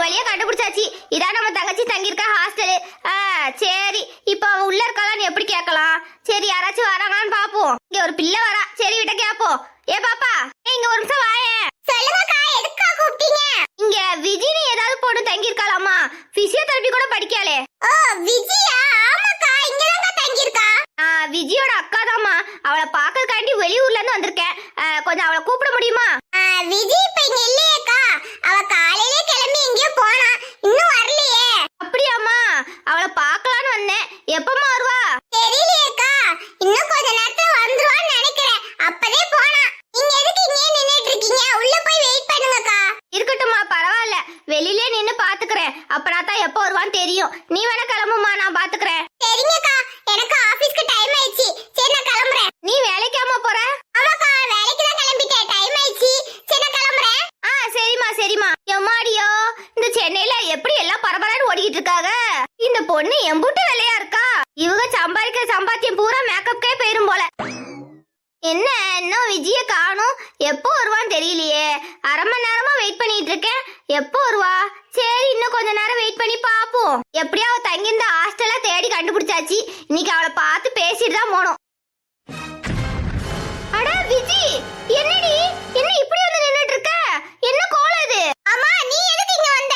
வழியா கண்டுபிடிச்சாச்சு. இதான் நம்ம தங்கச்சி தங்கியிருக்க ஹாஸ்டலு. சரி, இப்போ அவ உள்ள இருக்காளான்னு எப்படி கேட்கலாம்? சரி, யாராச்சும் வராங்களான்னு பாப்போம். இங்க ஒரு பிள்ளை வரா, சரி விட்ட கேப்போம். ஏ பாப்பா, இங்க ஒரு நிமிஷம் வாயேன். சொல்லுங்கக்கா, எதுக்கா கூப்பிட்டீங்க? இங்க விஜினி ஏதாவது பொண்ணு தங்கியிருக்காளாமா, பிசியோதெரபி கூட படிக்காளே. ஓ விஜியா? ஆமாக்கா, இங்கதாங்க தங்கியிருக்கா. விஜியோட அக்கா தாமா. அவளை பாக்கிறதுக்காண்டி வெளியூர்ல இருந்து வந்திருக்கேன். கொஞ்சம் அவளை கூப்பிட முடியுமா? விஜி இப்ப இங்க இல்லையேக்கா, அவ காலையிலே கிளம்பி எங்கேயோ போனா, இன்னும் வரலையே. அப்படியாமா? அவளை பார்க்கலான்னு வந்தேன். எப்பமா வருவா? தெரியலையேக்கா, இன்னும் கொஞ்ச நேரத்துல வந்துருவான்னு நினைக்கிறேன். அப்பதே போனா. நீங்க எதுக்கு இங்கே நின்னுட்டு இருக்கீங்க? உள்ள போய் வெயிட் பண்ணுங்கக்கா. இருக்கட்டும்மா, பரவாயில்ல, வெளியிலே நின்னு பாத்துக்கிறேன். அப்பனா தான் எப்போ வருவான்னு தெரியும். நீ வேணா கிளம்புமா, நான் பாத்துக்கிறேன். சரிங்கக்கா, எனக்கு ஆபீஸ்க்கு டைம் ஆயிடுச்சு. சரி, நான் கிளம்புறேன். நீ வேலைக்காம போற? ஆமாக்கா, வேலைக்கு தான் கிளம்பிட்டேன். டைம் ஆயிடுச்சு. சரி, நான் கிளம்புறேன். சரிம்மா சரிம்மா. எம்மாடியோ, இந்த சென்னையில எப்படி எல்லாம் பரபரன்னு ஓடிக்கிட்டு இருக்காங்க. இந்த பொண்ணு எம்புட்டு வேலையா இருக்கா. இவங்க சம்பாதிக்கிற சம்பாத்தியம் பூரா மேக்கப்கே போயிரும் போல. என்ன இன்னும் விஜய காணும்? எப்போ வருவான்னு தெரியலையே. அரை மணி நேரமா வெயிட் பண்ணிட்டு இருக்கேன். எப்போ வருவா? சரி, இன்னும் கொஞ்ச நேரம் வெயிட் பண்ணி பாப்போம். எப்படியா அவ தங்கியிருந்த ஹாஸ்டலா தேடி கண்டுபிடிச்சாச்சு. இன்னைக்கு அவளை பார்த்து பேசிட்டு தான் போனோம். அட விஜி, என்னடி என்ன இப்படி வந்து நின்னுட்டு இருக்க? என்ன கோலம் இது? அம்மா, நீ எதுக்கு இங்க வந்த?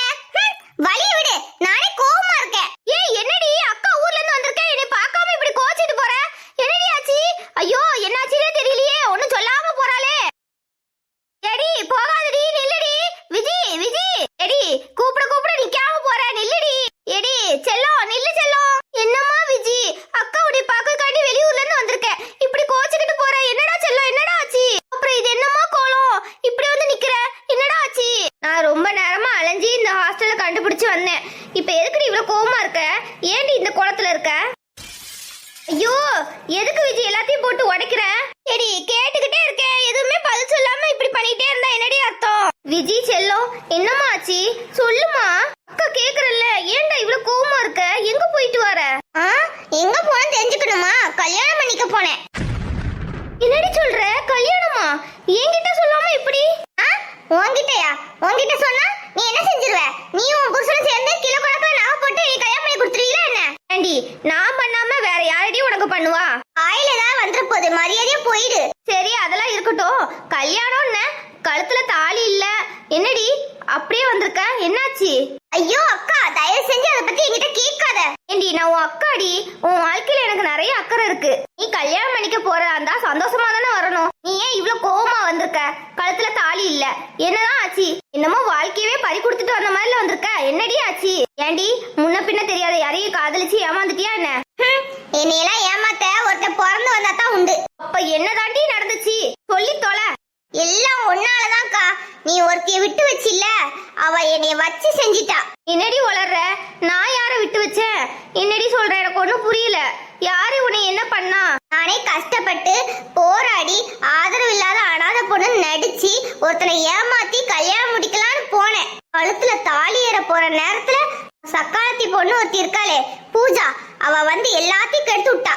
வழிய விடு, நானே கோவமா இருக்கேன். ஏய், என்னடி அக்கா ஊர்ல இருந்து வந்திருக்கேன், என்னை பார்க்காம இப்படி கோச்சிட்டு போற? என்னடி ஆச்சு? ஐயோ, என்னாச்சுனே தெரியலையே, ஒண்ணும் சொல்லாம போறாளே. எடி போகாதடி, நில்லுடி. விஜி விஜி, எடி கூப்பிட கூப்பிட நிக்காம போற, நில்லுடி. எடி செல்லம், நில்லு செல்லம். என்னம்மா விஜி, அக்கா உடைய பார்க்கக்காண்டி வெளியூர்ல இருந்து வந்திருக்கேன், இப்படி கோச்சிக்கிட்டு போற? என்னடா செல்லம், என்னடா ஆச்சு? அப்புறம் இது என்னம்மா கோலம், இப்படி வந்து நிக்கிற? என்னடா ஆச்சு? நான் ரொம்ப நேரமா அலைஞ்சி இந்த ஹாஸ்டலை கண்டுபிடிச்சு வந்தேன். இப்ப எதுக்கு நீ இவ்வளவு கோவமா இருக்க? ஏன்டி இந்த கோலத்துல இருக்க? ஐயோ, எதுக்கு விஜய் எல்லாத்தையும் போட்டு உடைக்கிற? சரி, கேட்டுக்கிட்டே இருக்கேன், எதுவுமே பதில் சொல்லாம இப்படி பண்ணிட்டே இருந்தா என்னடி அர்த்தம்? விஜய் செல்லம், என்னம்மா ஆச்சு? சொல்லுமா. அக்கா கேக்குறல்ல, ஏன்டா இவ்வளவு கோவமா இருக்க? எங்க போயிட்டு வர? எங்க போன தெரிஞ்சுக்கணுமா? கல்யாணம் பண்ணிக்க போனேன். என்னடி சொல்ற? கல்யாணமா? என்கிட்ட சொல்லாம இப்படி? உன்கிட்டயா? உன்கிட்ட சொன்னா நீ என்ன செஞ்சிருவ? நீ உன் புருஷனும் சேர்ந்து கிலோ கணக்குல நகை போட்டு நீ கல்யாணம் பண்ணி கொடுத்துருவீல என்ன? ஆண்டி, நான் பண்ணாம வேற யாரடி உனக்கு பண்ணுவா? ஆயில தான் வந்துற போது, மரியாதையா போயிடு. சரி, அதெல்லாம் இருக்கட்டும். கல்யாணம்னு கழுத்துல தாலி இல்ல, என்னடி அப்படியே வந்திருக்க? என்னாச்சு? ஐயோ அக்கா, தயவு செஞ்சு அதை பத்தி என்கிட்ட கேட்காத. ஏண்டி, நான் உன் அக்காடி. உன் வாழ்க்கையில எனக்கு நிறைய அக்கறை இருக்கு. நீ கல்யாணம் பண்ணிக்க போறதா இருந்தா சந்தோஷமா தானே வரணும். நீ ஏன் இவ்வளவு கோவமா வந்திருக்க? கழுத்துல தாலி இல்ல, என்னதான் ஆச்சு? என்னமோ வாழ்க்கையவே பறி கொடுத்துட்டு வந்த மாதிரில வந்திருக்க. என்னடி ஆச்சு? ஏண்டி, முன்ன பின்ன தெரியாத யாரையும் காதலிச்சு ஏமாந்துட்டியா என்ன? என்னையெல்லாம் ஏமாத்த ஒருத்த பிறந்து வந்தா தான் உண்டு. அப்ப என்னதாண்டி நடந்துச்சு? சொல்லி தொலை. எல்லாம் ஒன்னாலதான்க்கா. நீ ஒருத்தைய விட்டு வச்சில்ல, அவ என்னைய வச்சு செஞ்சிட்டா. என்னடி வளர்ற? நான் யார விட்டு வச்சேன்? என்னடி சொல்ற? எனக்கு ஒண்ணும் புரியல. யாரு உன்னை என்ன பண்ணா? நானே கஷ்டப்பட்டு போராடி ஆதரவு இல்லாத அனாதை பொண்ணு நடிச்சு ஒருத்தனை ஏமாத்தி கல்யாணம் முடிக்கலான்னு போனேன். கழுத்துல தாலி ஏற போற நேரத்துல சக்காலத்தி பொண்ணு ஒருத்தி இருக்காளே, பூஜா, அவ வந்து எல்லாத்தையும் கெடுத்து விட்டா.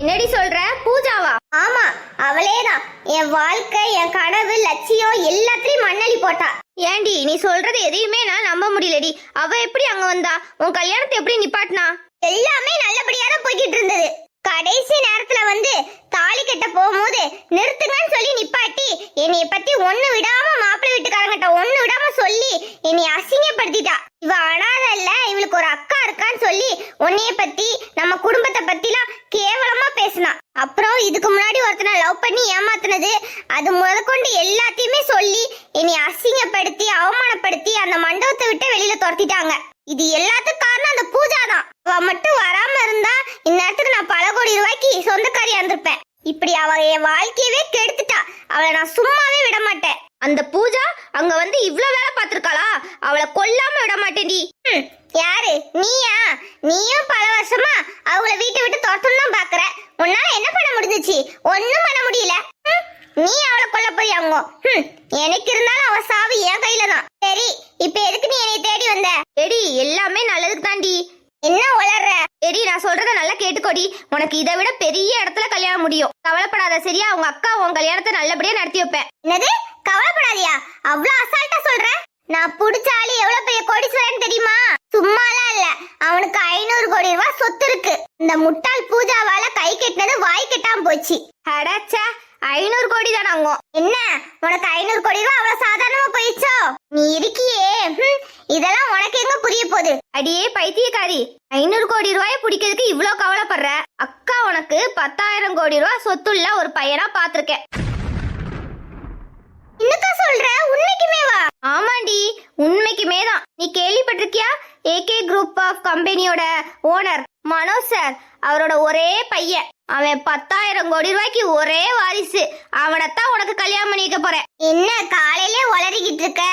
என்னடி சொல்ற? பூஜாவா? ஆமா, அவளேதான். என் வாழ்க்கை, என் கனவு, லட்சியம் எல்லாத்தையும் மண்ணலி போட்டா. ஏண்டி, நீ சொல்றது எதையுமே நான் நம்ப முடியலடி. அவ எப்படி அங்க வந்தா? உன் கல்யாணத்தை எப்படி நிப்பாட்டினா? எல்லாமே நல்லபடியா தான் போய்கிட்டு இருந்தது. கடைசி நேரத்துல வந்து தாலி கட்ட போகும்போது நிறுத்துங்கன்னு சொல்லி நிப்பாட்டி என்னைய பத்தி ஒண்ணு விடாம மாப்பிள்ளை வீட்டுக்காரங்கிட்ட ஒண்ணு விடாம சொல்லி என்னை அசிங்கப்படுத்திட்டா. இவ அனாதை இல்ல, இவளுக்கு ஒரு அக்கா இருக்கான்னு சொல்லி உன்னைய பத்தி நம்ம குடும்பத்தை பத்திலாம் கேவலமா பேசினா. அப்புறம் இதுக்கு முன்னாடி ஒருத்தனை லவ் பண்ணி ஏமாத்தினது அது முதற்கொண்டு எல்லாத்தையுமே சொல்லி என்னை அசிங்கப்படுத்தி அவமானப்படுத்தி அந்த மண்டபத்தை விட்டு வெளியில துரத்திட்டாங்க. இது எல்லாத்துக்கும் காரணம் அந்த பூஜா தான். அவ மட்டும் வராம இருந்தா இந்நேரத்துக்கு நான் பல கோடி ரூபாய்க்கு சொந்தக்காரியா இருந்திருப்பேன். இப்படி அவ என் வாழ்க்கையவே கெடுத்துட்டா. அவளை நான் சும்மாவே விட மாட்டேன். அந்த பூஜா அங்க வந்து இவ்ளோ வேலை பார்த்திருக்காளா? அவளை கொல்லாம விட மாட்டேன்டி. யாரு? நீயா? நீயும் பல வருஷமா அவளை வீட்டை விட்டு துரத்தணும் தான் பாக்குற. உன்னால என்ன பண்ண முடிஞ்சிச்சு? ஒண்ணும் பண்ண முடியல. நீ அவளை கொல்ல போறியாங்க? எனக்கு இருந்தாலும் அவ சாவு என் கையில தான். சரி, இப்ப எதுக்கு நீ என்னை தேடி வந்த? எடி, எல்லாமே நல்லதுக்கு தாண்டி. என்ன உளர்ற? எடி, நான் சொல்றத நல்லா கேட்டுக்கோடி. உனக்கு இதை விட பெரிய இடத்துல கல்யாணம் முடியும். கவலைப்படாத, சரியா? உங்க அக்கா உன் கல்யாணத்தை நல்லபடியா நடத்தி வைப்பேன். என்னது? கவலைப்படாதியா? அவ்வளவு அசால்ட்டா சொல்ற? நான் புடிச்சாலி எவ்வளவு கோடி ரூபாய் சொத்து இருக்கு. இந்த முட்டாள் பூஜாவால கை கெட்டினது வாய் கெட்டாம போச்சு. அடச்சா 500 கோடி தானாங்க. என்ன உனக்கு 500 கோடி ரூபாய் அவ்வளவு சாதாரணமா போயிச்சோ? நீ இருக்கியே, இதெல்லாம் உனக்கு எங்க புரிய போகுது? அடியே பைத்தியக்காரி, 500 கோடி ரூபாய பிடிக்கிறதுக்கு இவ்ளோ கவலைப்படுற? அக்கா உனக்கு 10,000 கோடி ரூபாய் சொத்துள்ள ஒரு பையனா பாத்திருக்கேன். என்னக்கா சொல்ற? உண்மைக்குமே வா? ஆமாண்டி, உண்மைக்குமே தான். நீ கேள்விப்பட்டிருக்கியா? ஏகே குரூப் ஆஃப் கம்பெனியோட ஓனர் மனோஜ் சார், அவரோட ஒரே பையன். அவன் 10,000 கோடி ரூபாய்க்கு ஒரே வாரிசு. அவனைத்தான் உனக்கு கல்யாணம் பண்ணிக்க போறேன். என்ன காலையிலே உளறிக்கிட்டு இருக்க?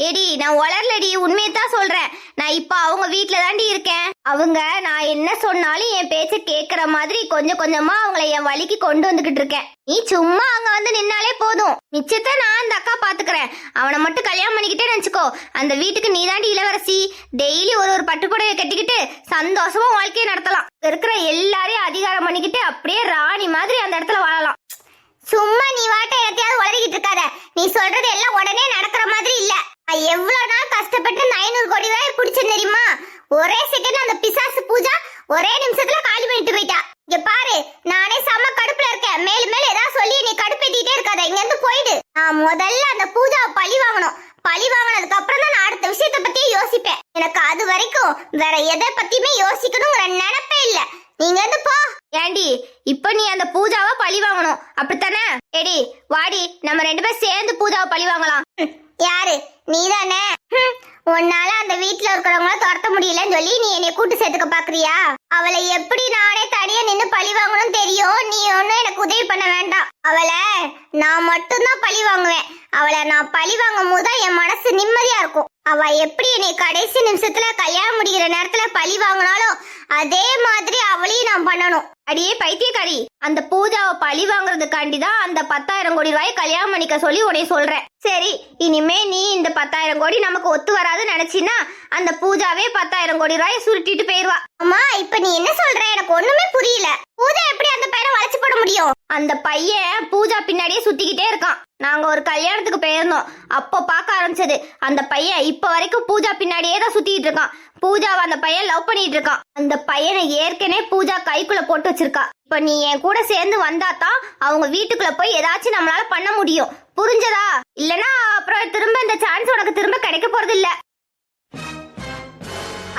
ஏடி நான் உளரலடி, உண்மையத்தான் சொல்றேன். நான் இப்ப அவங்க வீட்டுல தாண்டி இருக்கேன். அவங்க நான் என்ன சொன்னாலும் என் பேச்ச கேக்குற மாதிரி கொஞ்சம் கொஞ்சமா அவங்கள என் வழிக்கு கொண்டு வந்துகிட்டு இருக்கேன். நீ சும்மா அங்க வந்து நின்னாலே போதும், மிச்சத்தை நான் அந்த அக்கா பாத்துக்கிறேன். அவனை மட்டும் கல்யாணம் பண்ணிக்கிட்டே நினைச்சுக்கோ, அந்த வீட்டுக்கு நீ தாண்டி இளவரசி. டெய்லி ஒரு பட்டுப்புடவை கட்டிக்கிட்டு சந்தோஷமா வாழ்க்கையை நடத்தலாம். இருக்கிற எல்லாரையும் அதிகாரம் பண்ணிக்கிட்டு அப்படியே ராணி மாதிரி அந்த இடத்துல வாழலாம். சும்மா நீ வாட்ட எத்தையாவது உளறிக்கிட்டு இருக்காத. நீ சொல்றது எல்லாம் உடனே நடக்கிற மாதிரி இல்ல. நான் எவ்வளவு நாள் கஷ்டப்பட்டு 500 கோடி ரூபாய் பிடிச்சேன் தெரியுமா? ஒரே செகண்ட் அந்த பிசாசு பூஜா ஒரே நிமிஷத்துல காலி பண்ணிட்டு போயிட்டா. இங்க பாரு, நானே செம கடுப்புல இருக்கேன். மேலும் மேலும் ஏதாவது சொல்லி நீ கடுப்பேத்திட்டே இருக்காத, இங்க இருந்து போயிடு. நான் முதல்ல அந்த பூஜாவை பழி வாங்கணும். பழி வாங்கினதுக்கு அப்புறம் தான் நான் அடுத்த விஷயத்த பத்தியே யோசிப்பேன். எனக்கு அது வரைக்கும் வேற எதை பத்தியுமே யோசிக்கணுங்கிற நினைப்பே இல்ல. நீங்க இருந்து போ. ஏண்டி இப்ப நீ அந்த பூஜாவை பழி வாங்கணும் அப்படித்தானே? ஏடி வாடி, நம்ம 2 பேரும் சேர்ந்து பூஜாவை பழி வாங்கலாம். யாரு? நீதானே? உன்னால அந்த வீட்டுல இருக்கிறவங்கள துரத்த முடியலன்னு சொல்லி நீ என்னை கூட்டு சேர்த்துக்க பாக்குறியா? அவளை எப்படி நானே தனியா நின்னு பழி வாங்கணும் தெரியும். நீ ஒன்னும் எனக்கு உதவி பண்ண வேண்டாம். அவளை நான் மட்டும்தான் பழி வாங்குவேன். அவளை நான் பழி வாங்கும் போது என் மனசு நிம்மதியா இருக்கும். அவ எப்படி என்னை கடைசி நிமிஷத்துல கல்யாணம் முடிக்கிற நேரத்துல பழி வாங்கினாலும் அதே மாதிரி அவளையும் நான் பண்ணணும். அடியே பைத்தியக்காரி, அந்த பூஜாவை பழி வாங்குறதுக்காண்டிதான் அந்த 10,000 கோடி ரூபாய் கல்யாணம் பண்ணிக்க சொல்லி உன்னை சொல்றேன். சரி, இனிமே நீ இந்த 10,000 கோடி நமக்கு ஒத்து வராதுன்னு நினைச்சின்னா அந்த பூஜாவே 10,000 கோடி ரூபாய் சுருட்டிட்டு போயிருவா. அம்மா இப்ப நீ என்ன சொல்ற? எனக்கு ஒண்ணுமே புரியல. பூஜா எப்படி அந்த பையனை வளைச்சு போட முடியும்? அந்த பையன் பூஜா பின்னாடியே சுத்திக்கிட்டே இருக்கான். நாங்க ஒரு கல்யாணத்துக்கு போயிருந்தோம், அப்போ பார்க்க ஆரம்பிச்சது. அந்த பையன் இப்ப வரைக்கும் பூஜா பின்னாடியே தான் சுத்திட்டு இருக்கான். பூஜாவை அந்த பையன் லவ் பண்ணிட்டு இருக்கான். அந்த பையனை ஏற்கனவே பூஜா கைக்குள்ள போட்டு வச்சிருக்கா. இப்ப நீ என் கூட சேர்ந்து வந்தாதான் அவங்க வீட்டுக்குள்ள போய் ஏதாச்சும் நம்மளால பண்ண முடியும். புரிஞ்சதா? இல்லனா அப்புறம் திரும்ப இந்த சான்ஸ் உனக்கு திரும்ப கிடைக்க போறது இல்ல.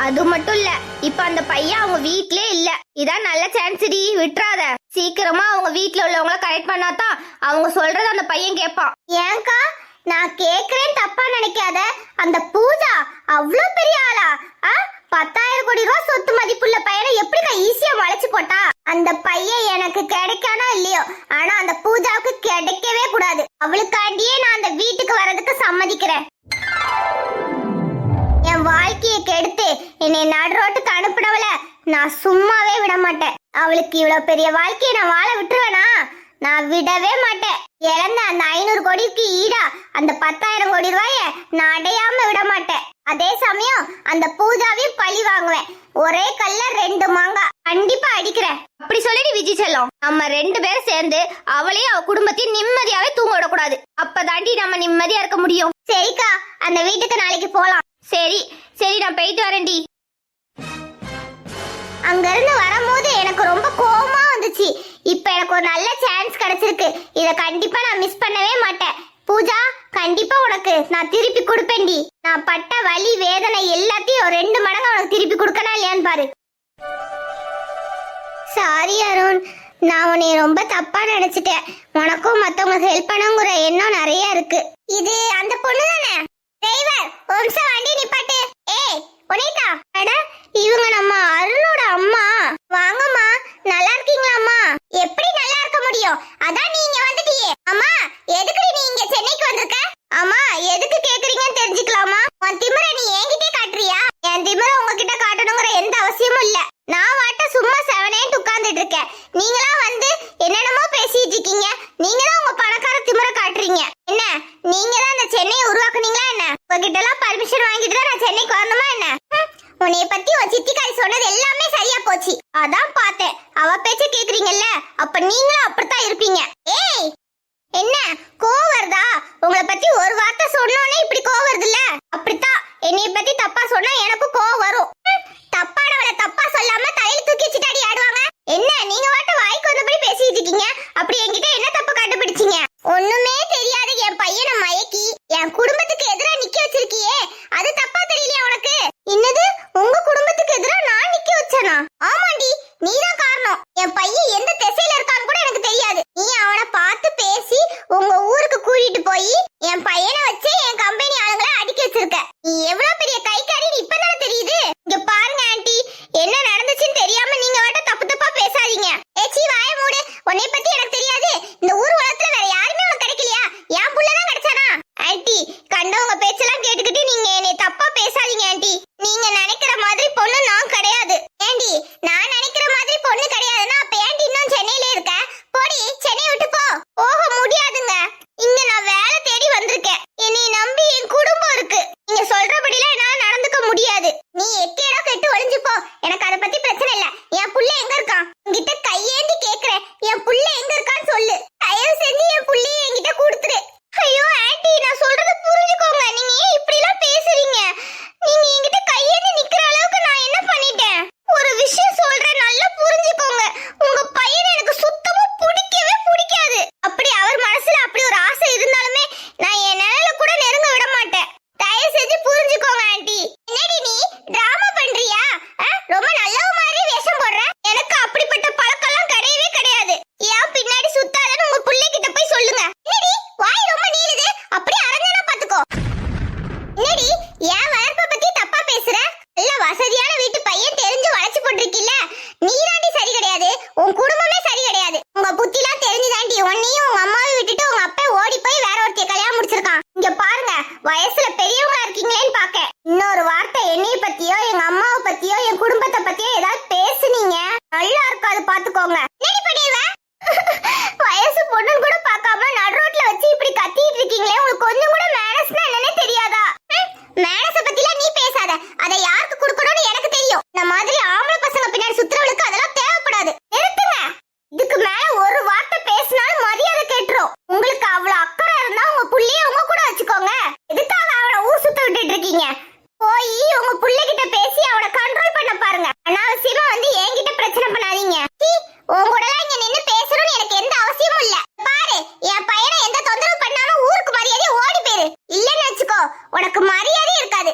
அது மட்டும் இல்ல, இப்ப அந்த பையன் அவங்க வீட்லயே இல்ல. இதான் நல்ல சான்ஸ் டி, விட்டுறாத. சீக்கிரமா அவங்க வீட்டுல உள்ளவங்கள கரெக்ட் பண்ணாதான் அவங்க சொல்றது அந்த பையன் கேட்பான். ஏன்கா நான் கேக்குறேன் தப்பா நினைக்காத. அந்த பூஜா அவ்வளவு பெரிய ஆளா? 10,000 கோடி ரூபாய் சொத்து மதிப்புள்ள பையனை எப்படிக்கா ஈஸியா வளைச்சு போட்டா? அந்த பையன் எனக்கு கிடைக்கானோ இல்லையோ, ஆனா அந்த பூஜாவுக்கு கிடைக்கவே கூடாது. அவளுக்காண்டியே நான் அந்த வீட்டுக்கு வர்றதுக்கு சம்மதிக்கிறேன். என் வாழ்க்கையை கெடுத்து என்னை நடுரோட்டுக்கு அனுப்பினவள நான் சும்மாவே விட மாட்டேன். அவளுக்கு இவ்வளவு பெரிய வாழ்க்கையை நான் வாழ விட்டுருவேனா? நான் விடவே மாட்டேன். இழந்த அந்த 500 கோடிக்கு ஈடா அந்த 10,000 கோடி ரூபாய நான் அடையாம விட மாட்டேன். அதே சமயம் அந்த பூஜாவையும் பழி வாங்குவேன். ஒரே கல்ல 2 மாங்காய் கண்டிப்பா அடிக்கிறேன். அப்படி சொல்லிட்டு விஜி செல்லம், நம்ம 2 பேரும் சேர்ந்து அவளையும் அவ குடும்பத்தையும் நிம்மதியாவே தூங்க விடக்கூடாது. அப்பதாண்டி நம்ம நிம்மதியா இருக்க முடியும். சரிக்கா, அந்த வீட்டுக்கு நாளைக்கு போலாம். சரி சரி, நான் போயிட்டு வரேன்டி. அங்க இருந்து வரும்போது எனக்கு ரொம்ப கோவமா வந்துச்சு. இப்ப எனக்கு ஒரு நல்ல சான்ஸ் கிடைச்சிருக்கு. இத கண்டிப்பா நான் மிஸ் பண்ணவே மாட்டேன். பூஜா, கண்டிப்பா உனக்கு நான் திருப்பி கொடுப்பேன்டி. நான் பட்ட வலி வேதனை எல்லாத்தையும் 2 மடங்கு உனக்கு திருப்பி கொடுக்கணும் இல்லையான்னு பாரு. சாரி அருண், நான் உன்னை ரொம்ப தப்பா நினைச்சிட்டேன். உனக்கும் மத்தவங்களுக்கு ஹெல்ப் பண்ணுங்கிற எண்ணம் நிறைய இருக்கு. இது அந்த பொண்ணு தானே? டிரைவர், ஒரு நிமிஷம் வண்டி நிப்பாட்டு. ஏய் ஒனிதா, அட இவங்க நம்ம அருணோட அம்மா. வாங்கம்மா, நல்லா இருக்கீங்களாம்மா? எப்படி நல்லா இருக்க முடியும்? அதான் நீங்க வந்துட்டியே. அம்மா, எதுக்கு நீ இங்க சென்னைக்கு வந்திருக்க? அம்மா, எதுக்கு கேக்குறீங்கன்னு தெரிஞ்சுக்கலாமா? உன் திமிர நீ என்கிட்டே காட்டுறியா? என் திமிர உங்ககிட்ட காட்டணுங்கிற எந்த அவசியமும் இல்ல. நான் வாட்ட சும்மா செவனேன்னு உட்கார்ந்துட்டு இருக்கேன். நீங்களா வந்து என்னென்னமோ பேசிட்டு இருக்கீங்க. நீங்க தான் உங்க பணக்கார திமிர காட்டுறீங்க. என்ன, நீங்க தான் இந்த சென்னையை உருவாக்குனீங்களா என்ன? உங்ககிட்ட எல்லாம் பர்மிஷன் வாங்கிட்டு தான் நான் சென்னைக்கு வரணுமா என்ன? உன்னைய பத்தி ஒரு சித்திக்காரி சொன்னது எல்லாமே சரியா போச்சு. அதான் பார்த்தேன். அவ பேச்ச கேக்குறீங்கல்ல, அப்ப நீங்களும் அப்படித்தான் இருப்பீங்க. ஏய், என்ன கோவம் வருதா? உங்களை பத்தி ஒரு வார்த்தை சொன்னோன்னே இப்படி கோவம் வருதுல்ல? அப்படித்தான் என்னைய பத்தி தப்பா சொன்னா எனக்கும் கோவம் வரும். தப்பானவளை தப்பா சொல்லாம தலையில பேச்செல்லாம் கேட்டுக்கிட்டு நீங்க என்னை தப்பா பேசாதீங்க ஆண்டி. நீங்க நினைக்கிற மாதிரி பொண்ணு நான் கிடையாது. ஏண்டி நான் நினைக்கிற மாதிரி பொண்ணு கிடையாதுன்னா அப்ப ஏண்டி இன்னும் சென்னையில இருக்க? போடி, சென்னை விட்டு போ. போக முடியாதுங்க. இங்க நான் வேலை தேடி வந்திருக்கேன். என்னை நம்பி என் குடும்பம் இருக்கு. நீங்க சொல்றபடிலாம் என்னால நடந்துக்க முடியாது. நீ எக்கேடோ கெட்டு ஒளிஞ்சு போ. எனக்கு அத பத்தி பிரச்சனை இல்ல. என் புள்ள எங்க இருக்கான்? உன்கிட்ட கையேந்தி கேக்குறேன். என் புள்ள எங்க இருக்கான்னு சொல்லு. தயவு செஞ்சு என் புள்ளைய என்கிட்ட கொடுத்துரு. ஐயோ ஆண்டி, நான் சொல்றது புரிஞ்சுக்கோங்க. நீங்க ஏன் இப்படி எல்லாம் பேசுறீங்க? நீங்க என்கிட்ட கையேந்தி நிக்கிற அளவுக்கு நான் என்ன பண்ணிட்டேன்? ஒரு விஷயம் சொல்றேன், நல்லா புரிஞ்சுக்கோங்க. உங்க பையனை எனக்கு சுத்தமா பிடிக்கவே பிடிக்காது. அப்படி அவர் மனசுல அப்படி ஒரு ஆசை இருந்தாலுமே நான் என் நிழல கூட நெருங்க விட மாட்டேன். தயவு செஞ்சு புரிஞ்சுக்கோங்க ஆண்டி. என்னடி நீ டிராமா பண்றியா? ரொம்ப நல்லவ மாதிரி வேஷம் போடுற. எனக்கு அப்படிப்பட்ட பழக்கம்லாம் கிடையவே கிடையாது. ஏன் பின்னாடி சுத்தாதன்னு உங்க பிள்ளைகிட்ட போய் சொல்லுங்க. என்னடி வாய் ரொம்ப நீளுது? அப்படியே அரஞ்சனா பாத்துக்கோ. என்னடி ஏன் வளர்ப்ப பத்தி தப்பா பேசுற? நல்ல வசதியான வீட்டு பையன் தெரிஞ்சு வளைச்சு போட்டிருக்கில்ல. நீ தாண்டி சரி கிடையாது. உன் குடும்பமே சரி கிடையாது. உங்க புத்திலாம் தெரிஞ்சுதாண்டி உன்னையும் உங்க அம்மாவை விட்டுட்டு உங்க அப்பா ஓடி போய் வேற ஒருத்தைய கல்யாணம் முடிச்சிருக்கான். இங்க பாருங்க, வயசுல பெரியவங்களா இருக்கீங்களேன்னு பாக்க. இன்னொரு வார்த்தை என்னைய பத்தியோ எங்க அம்மாவை பத்தியோ என் குடும்பத்தை பத்தியோ ஏதாவது பேசுனீங்க நல்லா இருக்காது, பாத்துக்கோங்க. என்னடி பண்ணிடுவ? வயசு பொண்ணுன்னு கூட பார்க்காம நடு ரோட்ல வச்சு இப்படி கத்திட்டு இருக்கீங்களே, உங்களுக்கு கொஞ்சம் கூட மேனஸ்னா என்னன்னே தெரியாதா? மேனஸ பத்திலாம் நீ பேசாத. அதை யாருக்கு கொடுக்கணும்னு எனக்கு தெரியும். இந்த மாதிரி ஆம்பளை பசங்க பின்னாடி சுத்துறவளுக்கு அதெல்லாம் தேவைப்படாது. நிறுத்துங்க. இதுக்கு மேல ஒரு வார்த்தை பேசினாலும் மரியாதை கேட்டுரும். உங்களுக்கு அவ்வளவு அக்கறை இருந்தா உங்க புள்ளைய உங்க கூட வச்சுக்கோங்க. எதுக்காக அவனை ஊர் சுத்த விட்டுட்டு இருக்கீங்க? போய் உங்க புள்ளைகிட்ட பேசி அவனை கண்ட்ரோல் பண்ண பாருங்க. அனாவசியமா வந்து என்கிட்ட பிரச்சனை பண்ணாதீங்க. உங்களோட இங்க நின்னு பேசணும்னு எனக்கு எந்த அவசியமும் இல்ல. பாரு, என் பையனை எந்த தொந்தரவு பண்ணாம ஊருக்கு மரியாதை ஓடி போயிரு. இல்லன்னு வச்சுக்கோ, உனக்கு மரியாதை இருக்காது.